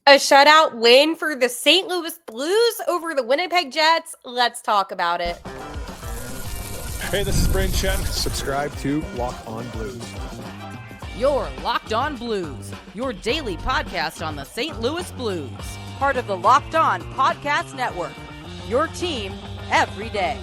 A shutout win for the St. Louis Blues over the Winnipeg Jets. Let's talk about it. Hey, this is Brayden Chen. Subscribe to Locked On Blues. You're Locked On Blues, your daily podcast on the St. Louis Blues. Part of the Locked On Podcast Network, your team every day.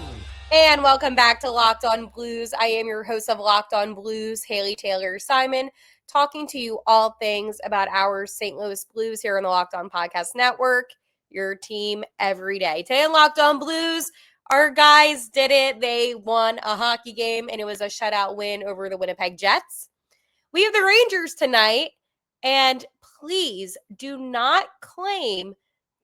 And welcome back to Locked On Blues. I am your host of Locked On Blues, Haley Taylor Simon, talking to you all things about our St. Louis Blues here on the Locked On Podcast Network, your team every day. Today on Locked On Blues, our guys did it. They won a hockey game, and it was a shutout win over the Winnipeg Jets. We have the Rangers tonight, and please do not claim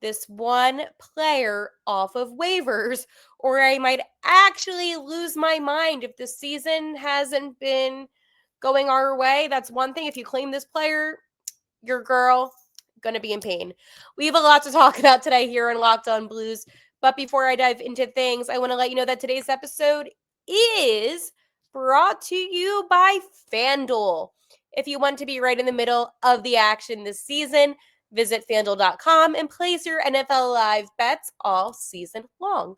this one player off of waivers, or I might actually lose my mind if the season hasn't been going our way. That's one thing. If you claim this player, your girl going to be in pain. We have a lot to talk about today here on Locked On Blues. But before I dive into things, I want to let you know that today's episode is brought to you by FanDuel. If you want to be right in the middle of the action this season, visit FanDuel.com and place your NFL Live bets all season long.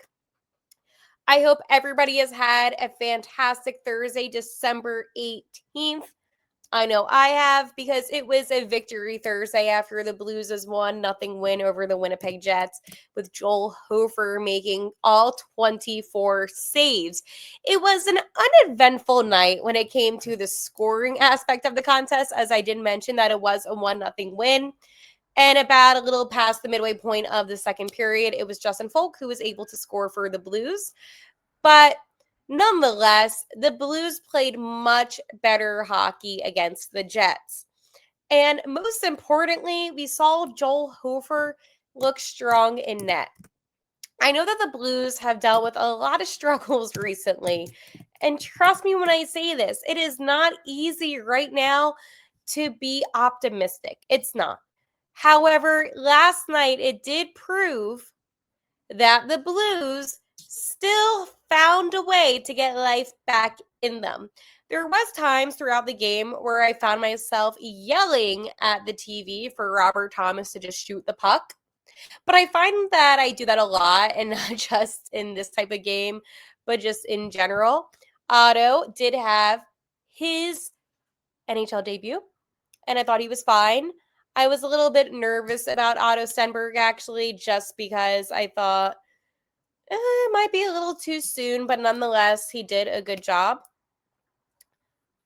I hope everybody has had a fantastic Thursday, December 18th. I know I have, because it was a victory Thursday after the Blues' 1-0 win over the Winnipeg Jets, with Joel Hofer making all 24 saves. It was an uneventful night when it came to the scoring aspect of the contest, as I did mention that it was a 1-0 win. And about a little past the midway point of the second period, it was Justin Folk who was able to score for the Blues. But nonetheless, the Blues played much better hockey against the Jets. And most importantly, we saw Joel Hofer look strong in net. I know that the Blues have dealt with a lot of struggles recently. And trust me when I say this, it is not easy right now to be optimistic. It's not. However, last night it did prove that the Blues still found a way to get life back in them. There was times throughout the game where I found myself yelling at the TV for Robert Thomas to just shoot the puck. But I find that I do that a lot, and not just in this type of game, but just in general. Otto did have his NHL debut, and I thought he was fine. I was a little bit nervous about Otto Stenberg, actually, just because I thought it might be a little too soon, but nonetheless, he did a good job.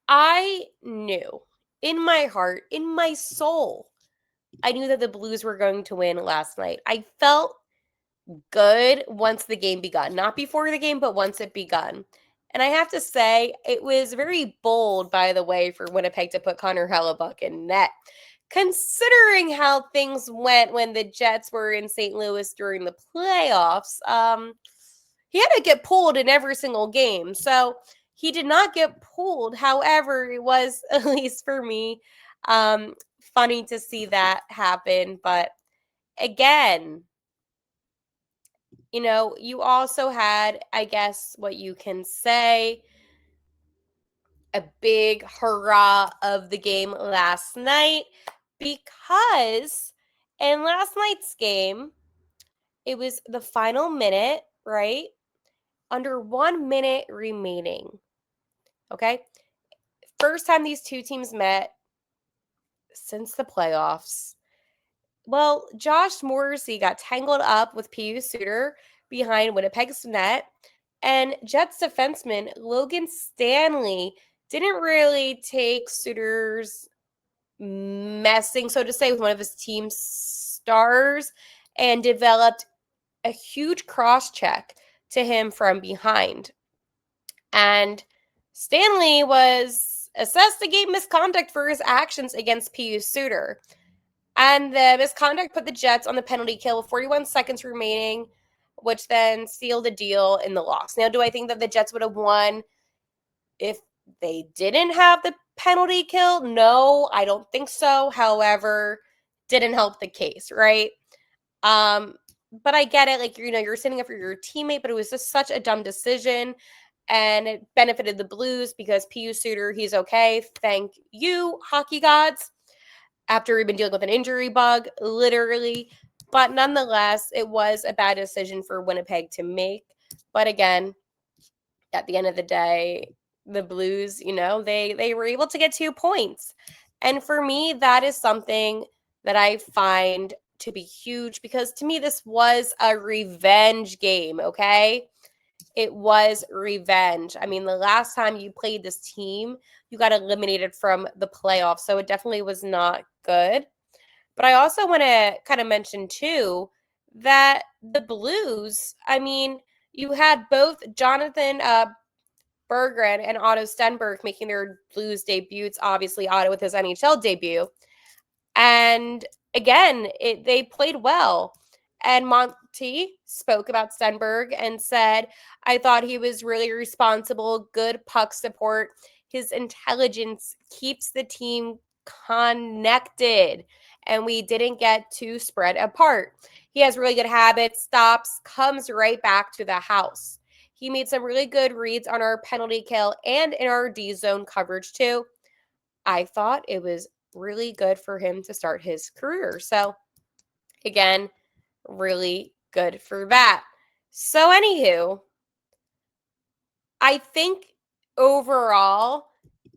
I knew in my heart, in my soul, I knew that the Blues were going to win last night. I felt good once the game begun. Not before the game, but once it begun. And I have to say, it was very bold, by the way, for Winnipeg to put Connor Hellebuck in net. Considering how things went when the Jets were in St. Louis during the playoffs, he had to get pulled in every single game. So he did not get pulled. However, it was, at least for me, funny to see that happen. But again, you also had, I guess what you can say, a big hurrah of the game last night, because in last night's game, it was the final minute, right? Under 1 minute remaining. Okay? First time these two teams met since the playoffs. Well, Josh Morrissey got tangled up with Pius Suter behind Winnipeg's net, and Jets defenseman Logan Stanley didn't really take Suter's messing, so to say, with one of his team's stars, and developed a huge cross check to him from behind. And Stanley was assessed a game misconduct for his actions against Pius Suter. And the misconduct put the Jets on the penalty kill with 41 seconds remaining, which then sealed the deal in the loss. Now, do I think that the Jets would have won if they didn't have the penalty kill? No, I don't think so. However, didn't help the case, right? But I get it. Like, you're standing up for your teammate, but it was just such a dumb decision. And it benefited the Blues because Pius Suter, he's okay. Thank you, hockey gods. after we've been dealing with an injury bug, literally. But nonetheless, it was a bad decision for Winnipeg to make. But again, at the end of the day, the Blues, they were able to get 2 points. And for me, that is something that I find to be huge because to me, this was a revenge game, okay? It was revenge. I mean, the last time you played this team, you got eliminated from the playoffs. So it definitely was not good. But I also want to kind of mention, too, that the Blues, I mean, you had both Jonathan Berggren and Otto Stenberg making their Blues debuts. Obviously, Otto with his NHL debut. And again, they played well. And Monty spoke about Stenberg and said, I thought he was really responsible, good puck support. His intelligence keeps the team connected, and we didn't get too spread apart. He has really good habits, stops, comes right back to the house. He made some really good reads on our penalty kill and in our D zone coverage, too. I thought it was really good for him to start his career. So, again, really good for that. So, anywho, I think overall,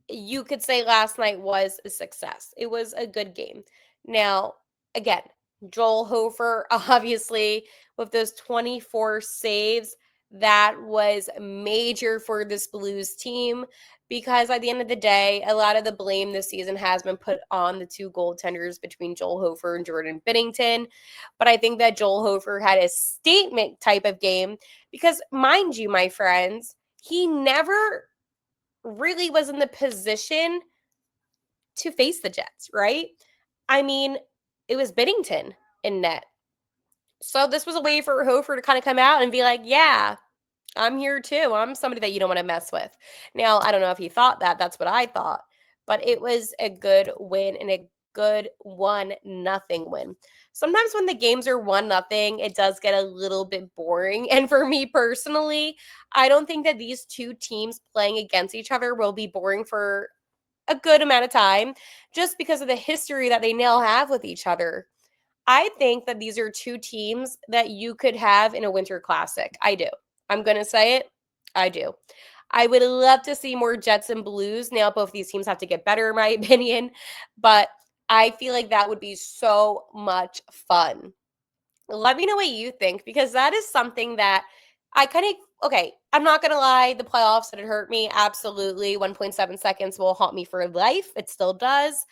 you could say last night was a success. It was a good game. Now, again, Joel Hofer, obviously, with those 24 saves, that was major for this Blues team because at the end of the day, a lot of the blame this season has been put on the 2 goaltenders between Joel Hofer and Jordan Binnington. But I think that Joel Hofer had a statement type of game because, mind you, my friends, he never really was in the position to face the Jets, right? I mean, it was Binnington in net. So this was a way for Hofer to kind of come out and be like, yeah, I'm here too. I'm somebody that you don't want to mess with. Now, I don't know if he thought that. That's what I thought. But it was a good win and a good 1-0 win. Sometimes when the games are 1-0, it does get a little bit boring. And for me personally, I don't think that these two teams playing against each other will be boring for a good amount of time just because of the history that they now have with each other. I think that these are two teams that you could have in a Winter Classic. I do. I'm going to say it. I do. I would love to see more Jets and Blues. Now, both these teams have to get better, in my opinion, but I feel like that would be so much fun. Let me know what you think because that is something that I kind of, okay, I'm not going to lie. The playoffs, did it hurt me? Absolutely. 1.7 seconds will haunt me for life. It still does.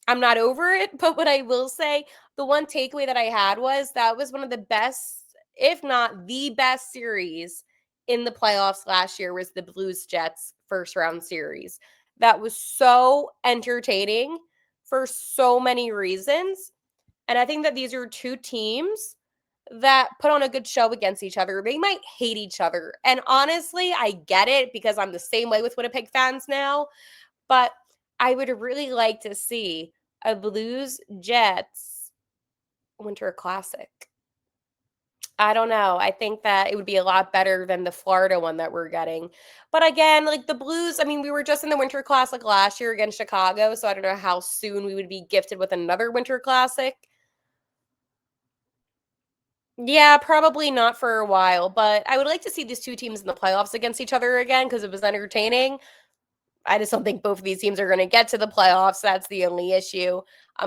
I'm not over it, but what I will say, the one takeaway that I had was that was one of the best, if not the best series in the playoffs last year was the Blues Jets first round series. That was so entertaining for so many reasons. And I think that these are two teams that put on a good show against each other. They might hate each other. And honestly, I get it because I'm the same way with Winnipeg fans now. But I would really like to see a Blues Jets Winter Classic. I don't know. I think that it would be a lot better than the Florida one that we're getting. But again, like the Blues, I mean, we were just in the Winter Classic last year against Chicago, so I don't know how soon we would be gifted with another Winter Classic. Yeah, probably not for a while, but I would like to see these two teams in the playoffs against each other again because it was entertaining. I just don't think both of these teams are going to get to the playoffs. That's the only issue.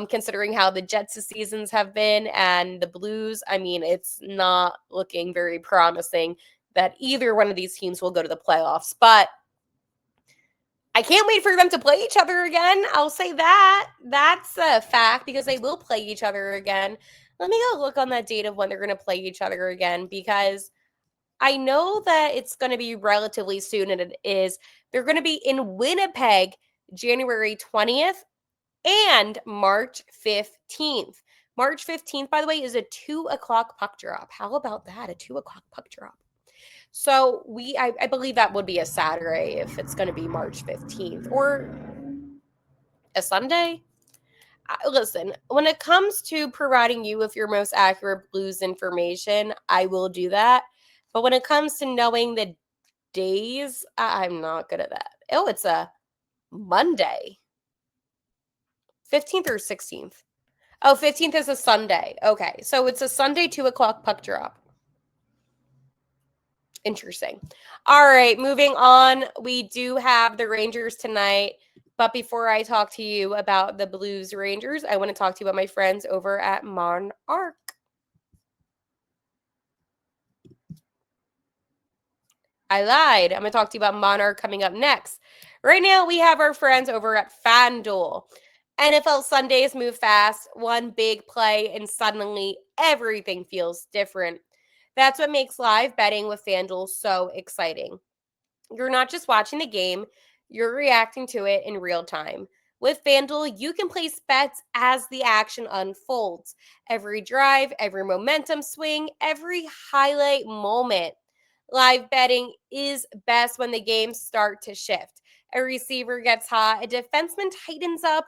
Considering how the Jets' seasons have been and the Blues, I mean, it's not looking very promising that either one of these teams will go to the playoffs. But I can't wait for them to play each other again. I'll say that. That's a fact because they will play each other again. Let me go look on that date of when they're going to play each other again because I know that it's going to be relatively soon, and it is. They're going to be in Winnipeg January 20th and March 15th. March 15th, by the way, is a 2 o'clock puck drop. How about that? A 2 o'clock puck drop. So I believe that would be a Saturday if it's going to be March 15th or a Sunday. Listen, when it comes to providing you with your most accurate Blues information, I will do that. But when it comes to knowing the days, I'm not good at that. Oh, it's a Monday. 15th or 16th? Oh, 15th is a Sunday. Okay, so it's a Sunday 2 o'clock puck drop. Interesting. All right, moving on. We do have the Rangers tonight. But before I talk to you about the Blues Rangers, I want to talk to you about my friends over at Monarch. I lied. I'm going to talk to you about Monarch coming up next. Right now, we have our friends over at FanDuel. NFL Sundays move fast, one big play, and suddenly everything feels different. That's what makes live betting with FanDuel so exciting. You're not just watching the game, you're reacting to it in real time. With FanDuel, you can place bets as the action unfolds. Every drive, every momentum swing, every highlight moment. Live betting is best when the games start to shift. A receiver gets hot, a defenseman tightens up,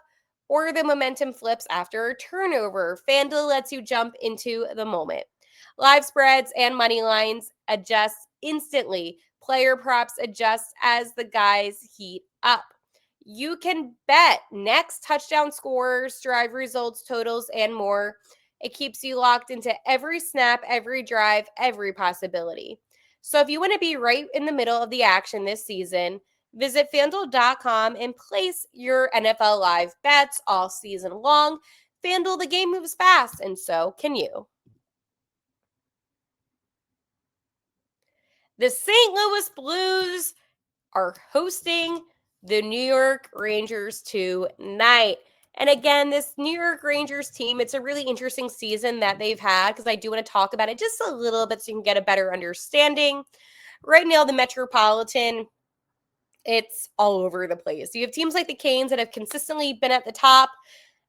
or the momentum flips after a turnover. FanDuel lets you jump into the moment. Live spreads and money lines adjust instantly. Player props adjust as the guys heat up. You can bet next touchdown scores, drive results, totals, and more. It keeps you locked into every snap, every drive, every possibility. So if you want to be right in the middle of the action this season, visit FanDuel.com and place your NFL live bets all season long. FanDuel, the game moves fast, and so can you. The St. Louis Blues are hosting the New York Rangers tonight. And again, this New York Rangers team, it's a really interesting season that they've had because I do want to talk about it just a little bit so you can get a better understanding. Right now, the Metropolitan, it's all over the place. You have teams like the Canes that have consistently been at the top,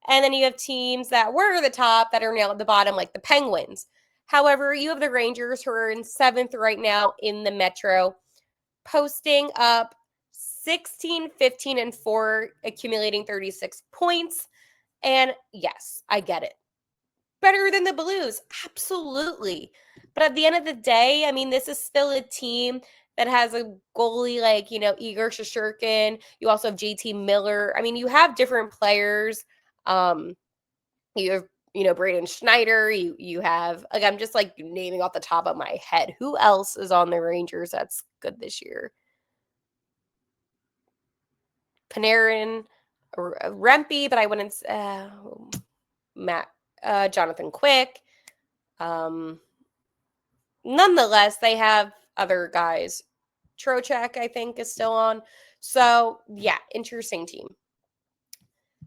and then you have teams that were the top that are now at the bottom, like the Penguins. However, you have the Rangers who are in 7th right now in the Metro, posting up 16, 15, and 4, accumulating 36 points. And yes, I get it. Better than the Blues, absolutely. But at the end of the day, I mean, this is still a team that has a goalie like, Egor Shesterkin. You also have JT Miller. I mean, you have different players. You have, Braden Schneider. You have, like, I'm just like naming off the top of my head. Who else is on the Rangers that's good this year? Panarin, Rempe, but I wouldn't. Jonathan Quick. Nonetheless, they have other guys. Trocheck, I think, is still on. So, yeah, interesting team.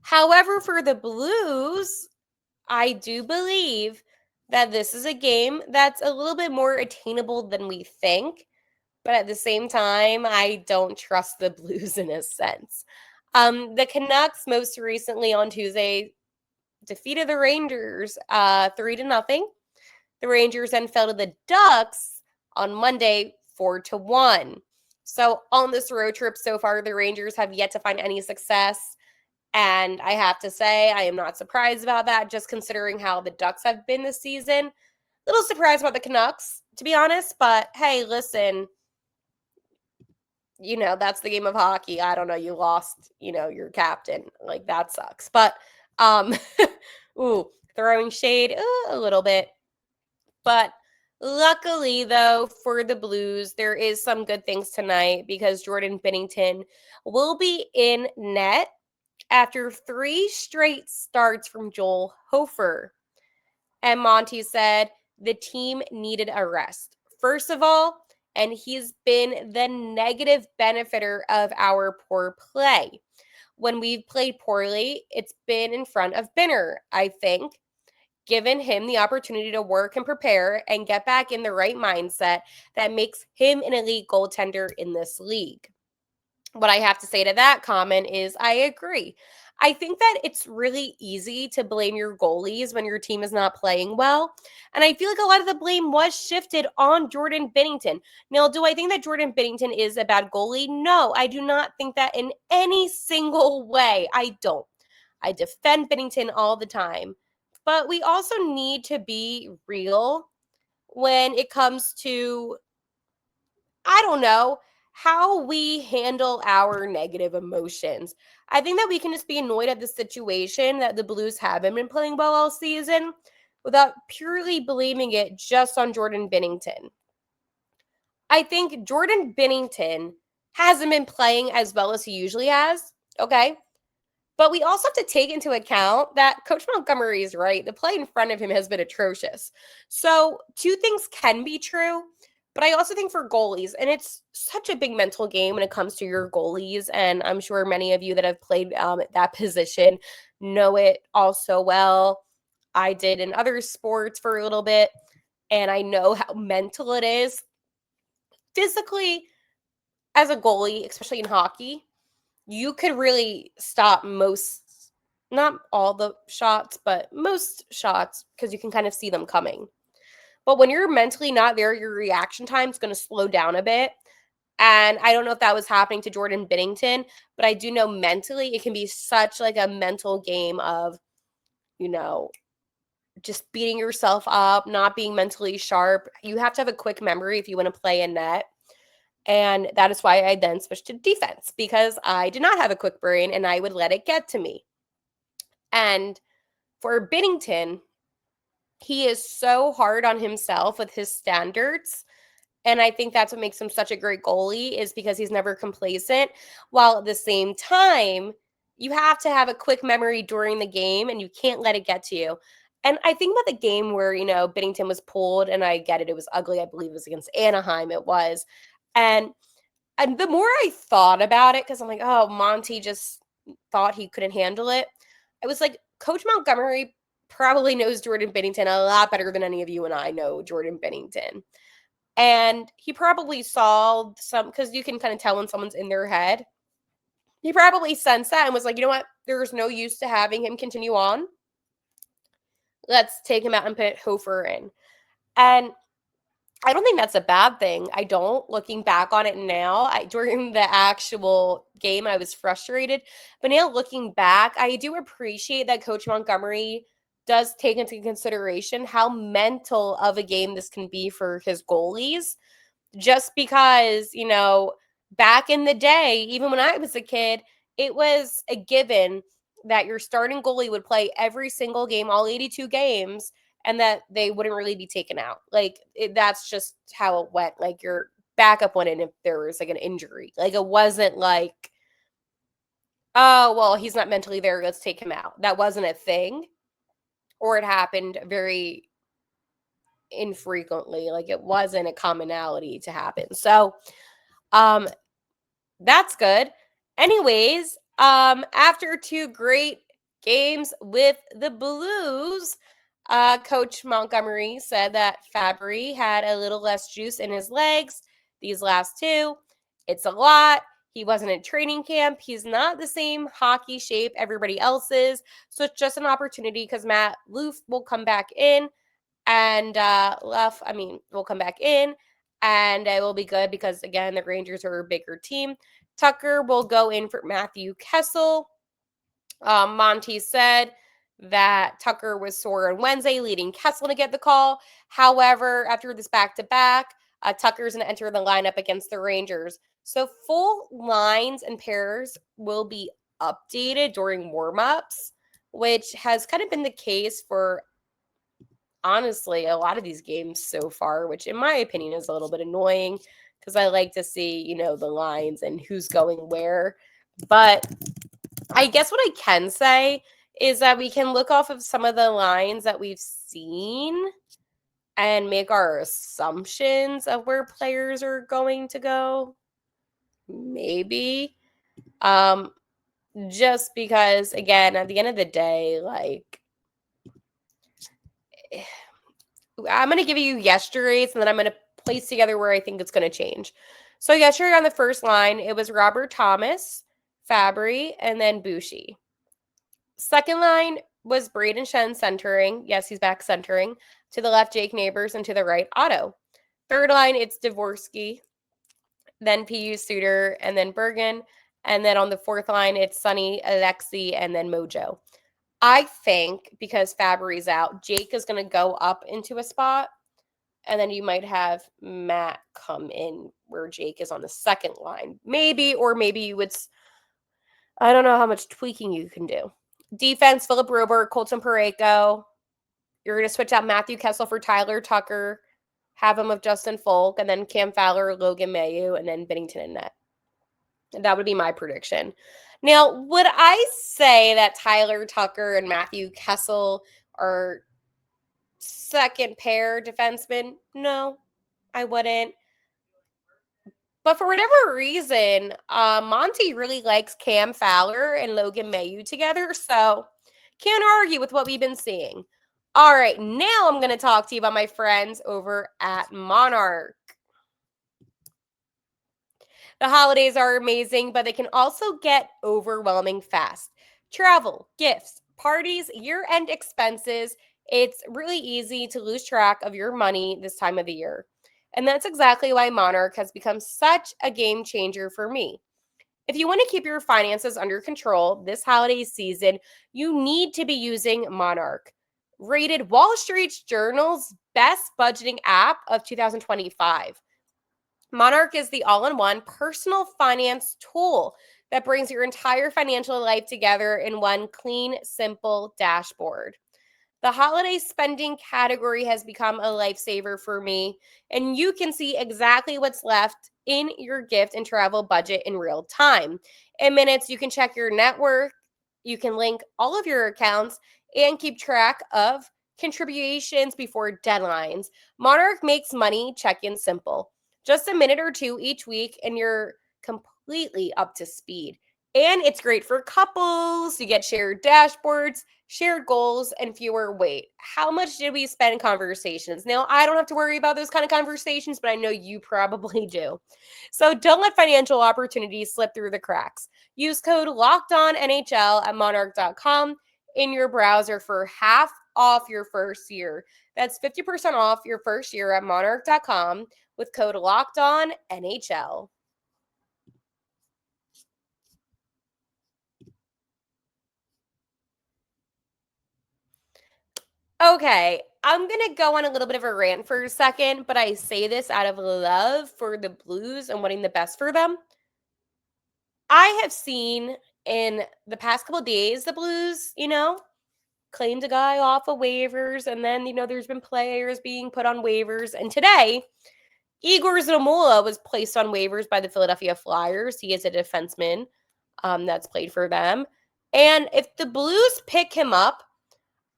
However, for the Blues, I do believe that this is a game that's a little bit more attainable than we think. But at the same time, I don't trust the Blues in a sense. The Canucks most recently on Tuesday defeated the Rangers 3-0. The Rangers then fell to the Ducks on Monday 4-1. So on this road trip so far, the Rangers have yet to find any success. And I have to say, I am not surprised about that, just considering how the Ducks have been this season. A little surprised about the Canucks, to be honest. But hey, listen, that's the game of hockey. I don't know. You lost, your captain. Like, that sucks. But, throwing shade a little bit. But luckily, though, for the Blues, there is some good things tonight because Jordan Binnington will be in net after 3 straight starts from Joel Hofer. And Monty said the team needed a rest. First of all, and he's been the negative benefiter of our poor play. When we've played poorly, it's been in front of Binner, I think. Given him the opportunity to work and prepare and get back in the right mindset that makes him an elite goaltender in this league. What I have to say to that comment is I agree. I think that it's really easy to blame your goalies when your team is not playing well. And I feel like a lot of the blame was shifted on Jordan Binnington. Now, do I think that Jordan Binnington is a bad goalie? No, I do not think that in any single way. I don't. I defend Binnington all the time. But we also need to be real when it comes to, I don't know, how we handle our negative emotions. I think that we can just be annoyed at the situation that the Blues haven't been playing well all season without purely blaming it just on Jordan Binnington. I think Jordan Binnington hasn't been playing as well as he usually has, okay? But we also have to take into account that Coach Montgomery is right. The play in front of him has been atrocious. So, two things can be true, but I also think for goalies, and it's such a big mental game when it comes to your goalies, and I'm sure many of you that have played at that position know it all so well. I did in other sports for a little bit, and I know how mental it is. Physically, as a goalie, especially in hockey, you could really stop most, not all the shots, but most shots because you can kind of see them coming. But when you're mentally not there, your reaction time is going to slow down a bit. And I don't know if that was happening to Jordan Binnington, but I do know mentally it can be such like a mental game of, you know, just beating yourself up, not being mentally sharp. You have to have a quick memory if you want to play in net. And that is why I then switched to defense, because I did not have a quick brain and I would let it get to me. And for Binnington, he is so hard on himself with his standards. And I think that's what makes him such a great goalie, is because he's never complacent. While at the same time, you have to have a quick memory during the game and you can't let it get to you. And I think about the game where, Binnington was pulled, and I get it. It was ugly. I believe it was against Anaheim. It was. And the more I thought about it, because I'm like, oh, Monty just thought he couldn't handle it. I was like, Coach Montgomery probably knows Jordan Binnington a lot better than any of you and I know Jordan Binnington. And he probably saw some, because you can kind of tell when someone's in their head. He probably sensed that and was like, you know what? There's no use to having him continue on. Let's take him out and put Hofer in. And I don't think that's a bad thing. I don't. Looking back on it now, during the actual game, I was frustrated. But now looking back, I do appreciate that Coach Montgomery does take into consideration how mental of a game this can be for his goalies. Just because, back in the day, even when I was a kid, it was a given that your starting goalie would play every single game, all 82 games, and that they wouldn't really be taken out. Like, that's just how it went. Like, your backup went in if there was like an injury. Like, it wasn't like, oh, well, he's not mentally there, let's take him out. That wasn't a thing. Or it happened very infrequently. Like, it wasn't a commonality to happen. So, that's good. Anyways, after 2 great games with the Blues, Coach Montgomery said that Fabry had a little less juice in his legs these last 2. It's a lot. He wasn't in training camp. He's not the same hockey shape everybody else is. So it's just an opportunity because Matt Loof will come back in. And will come back in, and it will be good because, again, the Rangers are a bigger team. Tucker will go in for Matthew Kessel. Monty said that Tucker was sore on Wednesday, leading Kessel to get the call. However, after this back-to-back, Tucker's going to enter the lineup against the Rangers. So full lines and pairs will be updated during warm-ups, which has kind of been the case for, honestly, a lot of these games so far, which in my opinion is a little bit annoying because I like to see, the lines and who's going where. But I guess what I can say is that we can look off of some of the lines that we've seen and make our assumptions of where players are going to go. Maybe. Just because, again, at the end of the day, like, I'm going to give you yesterday's, and then I'm going to place together where I think it's going to change. So yesterday on the first line, it was Robert Thomas, Fabry, and then Bushi. Second line was Braden Shen centering. Yes, he's back centering. To the left, Jake Neighbors, and to the right, Otto. Third line, it's Dvorsky, then P.U. Suter, and then Bergen. And then on the fourth line, it's Sonny, Alexi, and then Mojo. I think because Fabry's out, Jake is going to go up into a spot. And then you might have Matt come in where Jake is on the second line. Maybe, or maybe you would, I don't know how much tweaking you can do. Defense, Philip Robert, Colton Parayko. You're going to switch out Matthew Kessel for Tyler Tucker, have him with Justin Folk, and then Cam Fowler, Logan Mayu, and then Binnington and net. That would be my prediction. Now, would I say that Tyler Tucker and Matthew Kessel are second pair defensemen? No, I wouldn't. But for whatever reason, Monty really likes Cam Fowler and Logan Mayu together, so can't argue with what we've been seeing. All right, now I'm going to talk to you about my friends over at Monarch. The holidays are amazing, but they can also get overwhelming fast. Travel, gifts, parties, year-end expenses. It's really easy to lose track of your money this time of the year. And that's exactly why Monarch has become such a game changer for me. If you want to keep your finances under control this holiday season, you need to be using Monarch. Rated Wall Street Journal's best budgeting app of 2025. Monarch is the all-in-one personal finance tool that brings your entire financial life together in one clean, simple dashboard. The holiday spending category has become a lifesaver for me, and you can see exactly what's left in your gift and travel budget in real time. In minutes, you can check your net worth, you can link all of your accounts, and keep track of contributions before deadlines. Monarch makes money check-in simple. Just a minute or two each week, and you're completely up to speed. And it's great for couples. You get shared dashboards, shared goals, and fewer wait. How much did we spend in conversations? Now, I don't have to worry about those kind of conversations, but I know you probably do. So don't let financial opportunities slip through the cracks. Use code LOCKEDONNHL at monarch.com in your browser for half off your first year. That's 50% off your first year at monarch.com with code LOCKEDONNHL. Okay, I'm going to go on a little bit of a rant for a second, but I say this out of love for the Blues and wanting the best for them. I have seen in the past couple of days the Blues, claimed a guy off of waivers, and then, there's been players being put on waivers. And today, Egor Zamula was placed on waivers by the Philadelphia Flyers. He is a defenseman that's played for them. And if the Blues pick him up,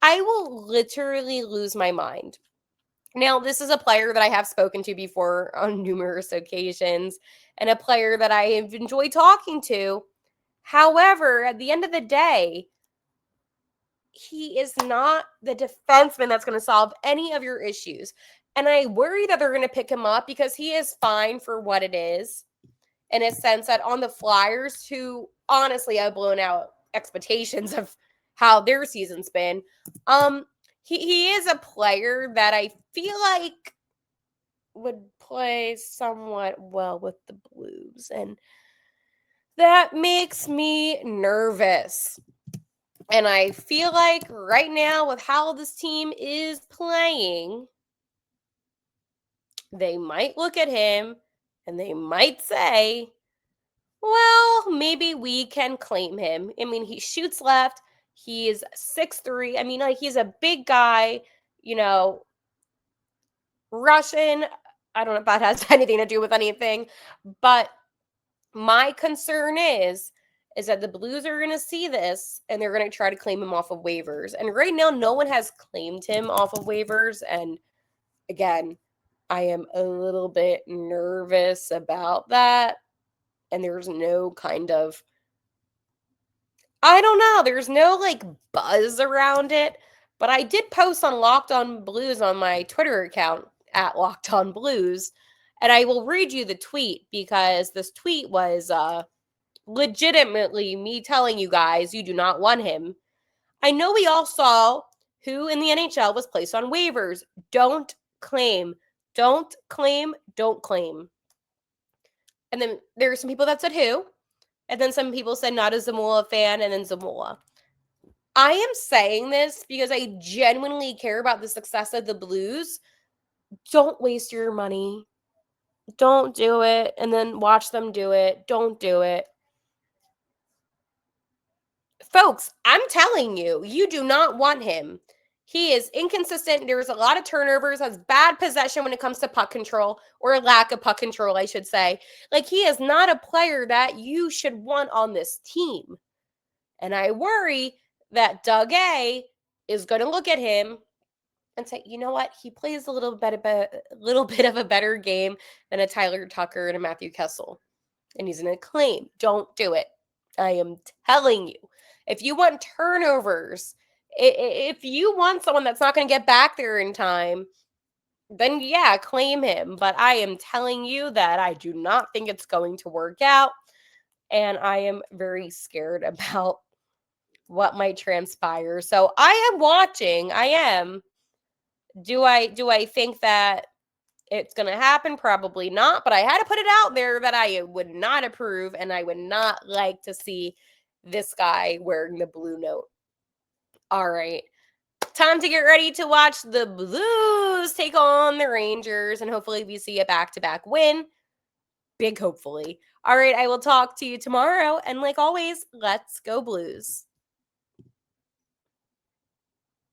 I will literally lose my mind. Now, this is a player that I have spoken to before on numerous occasions and a player that I have enjoyed talking to. However, at the end of the day, he is not the defenseman that's going to solve any of your issues. And I worry that they're going to pick him up because he is fine for what it is, in a sense that on the Flyers, who honestly have blown out expectations of how their season's been, he is a player that I feel like would play somewhat well with the Blues, and that makes me nervous. And I feel like right now, with how this team is playing, they might look at him and they might say, well, maybe we can claim him. I mean, he shoots left. He's 6'3". I mean, he's a big guy, Russian. I don't know if that has anything to do with anything, but my concern is that the Blues are going to see this and they're going to try to claim him off of waivers. And right now, no one has claimed him off of waivers. And again, I am a little bit nervous about that. And there's no kind of, I don't know, there's no buzz around it. But I did post on Locked On Blues on my Twitter account at Locked On Blues. And I will read you the tweet because this tweet was legitimately me telling you guys you do not want him. I know we all saw who in the NHL was placed on waivers. Don't claim. Don't claim. Don't claim. And then there are some people that said who. And then some people said not a Zamula fan, and then Zamula. I am saying this because I genuinely care about the success of the Blues. Don't waste your money. Don't do it and then watch them do it. Don't do it. Folks, I'm telling you, you do not want him. He is inconsistent. There's a lot of turnovers, has bad possession when it comes to puck control, or lack of puck control, I should say. Like, he is not a player that you should want on this team. And I worry that Doug A is going to look at him and say, you know what? He plays a little bit of a better game than a Tyler Tucker and a Matthew Kessel. And he's going to claim, don't do it. I am telling you. If you want turnovers, if you want someone that's not going to get back there in time, then yeah, claim him. But I am telling you that I do not think it's going to work out. And I am very scared about what might transpire. So I am watching. I am. Do I think that it's going to happen? Probably not. But I had to put it out there that I would not approve and I would not like to see this guy wearing the blue note. All right. Time to get ready to watch the Blues take on the Rangers. And hopefully we see a back-to-back win. Big hopefully. All right. I will talk to you tomorrow. And like always, let's go Blues.